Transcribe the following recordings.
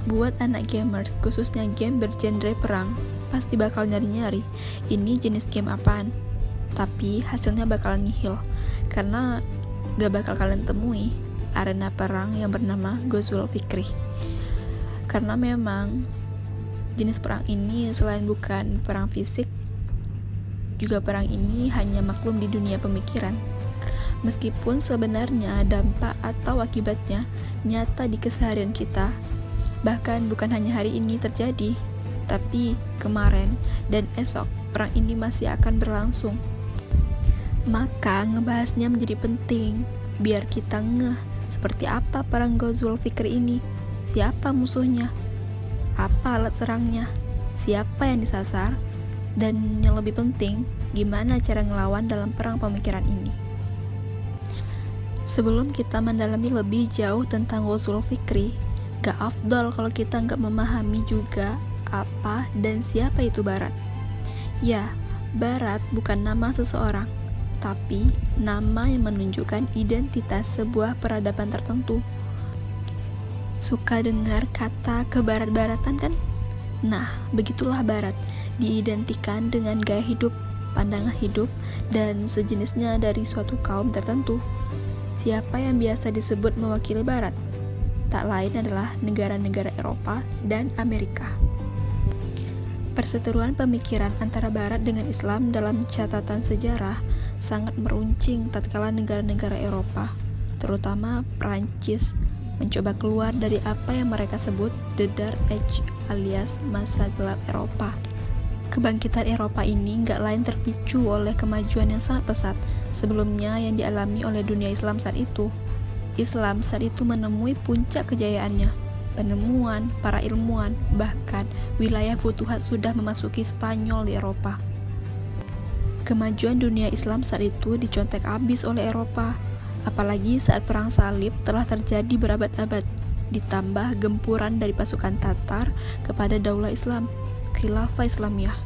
Buat anak gamers, khususnya game bergenre perang, pasti bakal nyari-nyari ini jenis game apaan. Tapi hasilnya bakal nihil, karena gak bakal kalian temui arena perang yang bernama Ghazwul Fikri. Karena memang jenis perang ini selain bukan perang fisik, juga perang ini hanya maklum di dunia pemikiran. Meskipun sebenarnya dampak atau akibatnya nyata di keseharian kita, bahkan bukan hanya hari ini terjadi, tapi kemarin dan esok perang ini masih akan berlangsung. Maka ngebahasnya menjadi penting, biar kita ngeh seperti apa perang Ghazwul Fikri ini, siapa musuhnya, apa alat serangnya, siapa yang disasar, dan yang lebih penting, gimana cara ngelawan dalam perang pemikiran ini. Sebelum kita mendalami lebih jauh tentang Ghazwul Fikri, gak afdol kalau kita nggak memahami juga apa dan siapa itu Barat. Ya, Barat bukan nama seseorang, tapi nama yang menunjukkan identitas sebuah peradaban tertentu. Suka dengar kata kebarat-baratan kan? Nah, begitulah Barat, diidentikan dengan gaya hidup, pandangan hidup, dan sejenisnya dari suatu kaum tertentu. Siapa yang biasa disebut mewakili Barat? Tak lain adalah negara-negara Eropa dan Amerika. Perseteruan pemikiran antara Barat dengan Islam dalam catatan sejarah sangat meruncing tatkala negara-negara Eropa, terutama Prancis, mencoba keluar dari apa yang mereka sebut The Dark Age alias masa gelap Eropa. Kebangkitan Eropa ini gak lain terpicu oleh kemajuan yang sangat pesat sebelumnya yang dialami oleh dunia Islam saat itu. Islam saat itu menemui puncak kejayaannya, penemuan para ilmuwan, bahkan wilayah futuhat sudah memasuki Spanyol di Eropa. Kemajuan dunia Islam saat itu dicontek abis oleh Eropa, apalagi saat perang salib telah terjadi berabad-abad, ditambah gempuran dari pasukan Tatar kepada Daulah Islam, Khilafah Islamiyah.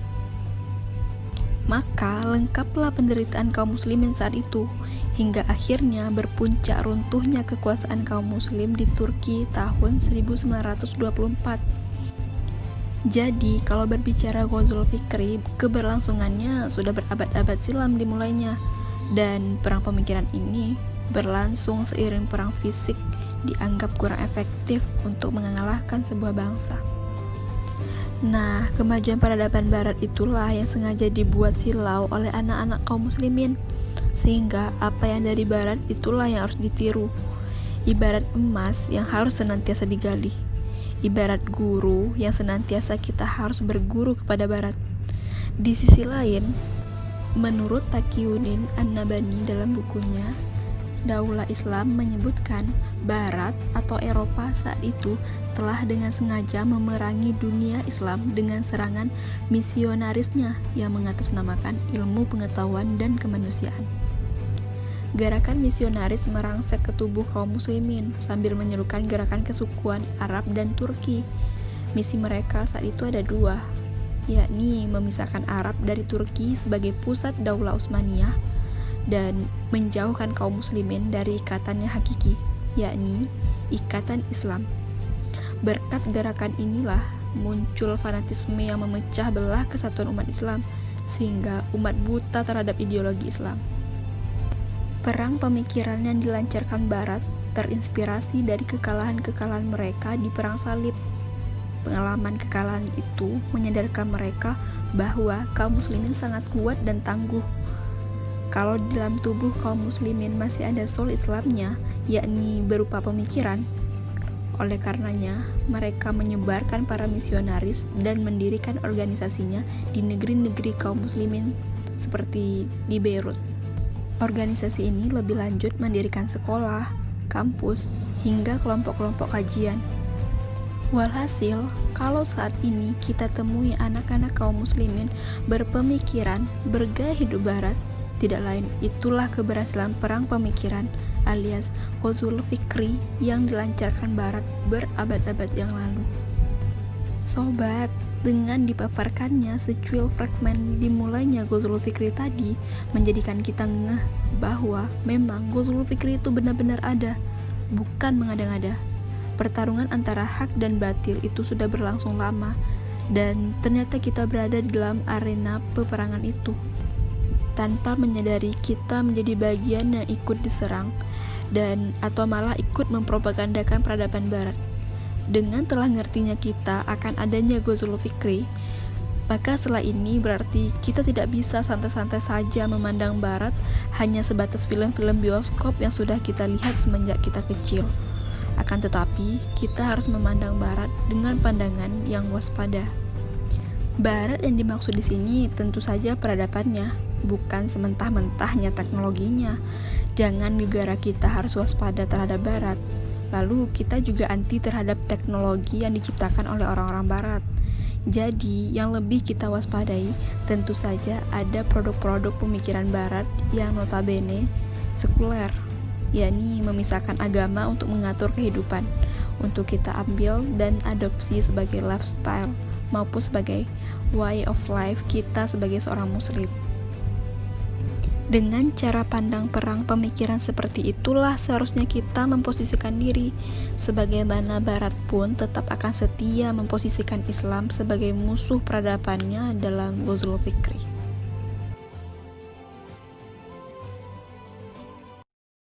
Maka lengkaplah penderitaan kaum muslimin saat itu, hingga akhirnya berpuncak runtuhnya kekuasaan kaum muslim di Turki tahun 1924. Jadi, kalau berbicara Ghazwul Fikri, keberlangsungannya sudah berabad-abad silam dimulainya, dan perang pemikiran ini berlangsung seiring perang fisik dianggap kurang efektif untuk mengalahkan sebuah bangsa. Nah, kemajuan peradaban Barat itulah yang sengaja dibuat silau oleh anak-anak kaum muslimin, sehingga apa yang dari Barat itulah yang harus ditiru. Ibarat emas yang harus senantiasa digali, ibarat guru yang senantiasa kita harus berguru kepada Barat. Di sisi lain, menurut Taqiyuddin An-Nabhani dalam bukunya, Daulah Islam menyebutkan Barat atau Eropa saat itu telah dengan sengaja memerangi dunia Islam dengan serangan misionarisnya yang mengatasnamakan ilmu pengetahuan dan kemanusiaan. Gerakan misionaris merangsek ke tubuh kaum muslimin sambil menyerukan gerakan kesukuan Arab dan Turki. Misi mereka saat itu ada dua, yakni memisahkan Arab dari Turki sebagai pusat Daulah Utsmaniyah dan menjauhkan kaum muslimin dari ikatan yang hakiki, yakni ikatan Islam. Berkat gerakan inilah muncul fanatisme yang memecah belah kesatuan umat Islam, sehingga umat buta terhadap ideologi Islam. Perang pemikiran yang dilancarkan Barat terinspirasi dari kekalahan-kekalahan mereka di perang salib. Pengalaman kekalahan itu menyadarkan mereka bahwa kaum muslimin sangat kuat dan tangguh. Kalau di dalam tubuh kaum muslimin masih ada soul Islamnya, yakni berupa pemikiran. Oleh karenanya, mereka menyebarkan para misionaris dan mendirikan organisasinya di negeri-negeri kaum muslimin seperti di Beirut. Organisasi ini lebih lanjut mendirikan sekolah, kampus, hingga kelompok-kelompok kajian. Walhasil, kalau saat ini kita temui anak-anak kaum muslimin berpemikiran, bergaya hidup Barat, tidak lain itulah keberhasilan perang pemikiran alias Ghazwul Fikri yang dilancarkan Barat berabad-abad yang lalu. Sobat, dengan dipaparkannya secuil fragmen dimulainya Ghazwul Fikri tadi menjadikan kita ngeh bahwa memang Ghazwul Fikri itu benar-benar ada, bukan mengada-ngada. pertarungan antara hak dan batil itu sudah berlangsung lama, dan ternyata kita berada di dalam arena peperangan itu. Tanpa menyadari kita menjadi bagian yang ikut diserang, dan atau malah ikut mempropagandakan peradaban barat. Dengan telah ngertinya kita akan adanya ghazul fikri, maka setelah ini berarti kita tidak bisa santai-santai saja memandang barat hanya sebatas film-film bioskop yang sudah kita lihat semenjak kita kecil. Akan tetapi, kita harus memandang barat dengan pandangan yang waspada. Barat yang dimaksud di sini tentu saja peradabannya, bukan sementah-mentahnya teknologinya. Jangan negara kita harus waspada terhadap barat, lalu kita juga anti terhadap teknologi yang diciptakan oleh orang-orang barat. Jadi, yang lebih kita waspadai tentu saja ada produk-produk pemikiran barat yang notabene sekuler, yakni memisahkan agama untuk mengatur kehidupan, untuk kita ambil dan adopsi sebagai lifestyle maupun sebagai way of life kita sebagai seorang muslim. Dengan cara pandang perang pemikiran seperti itulah seharusnya kita memposisikan diri, sebagaimana Barat pun tetap akan setia memposisikan Islam sebagai musuh peradabannya dalam ghazul fikri.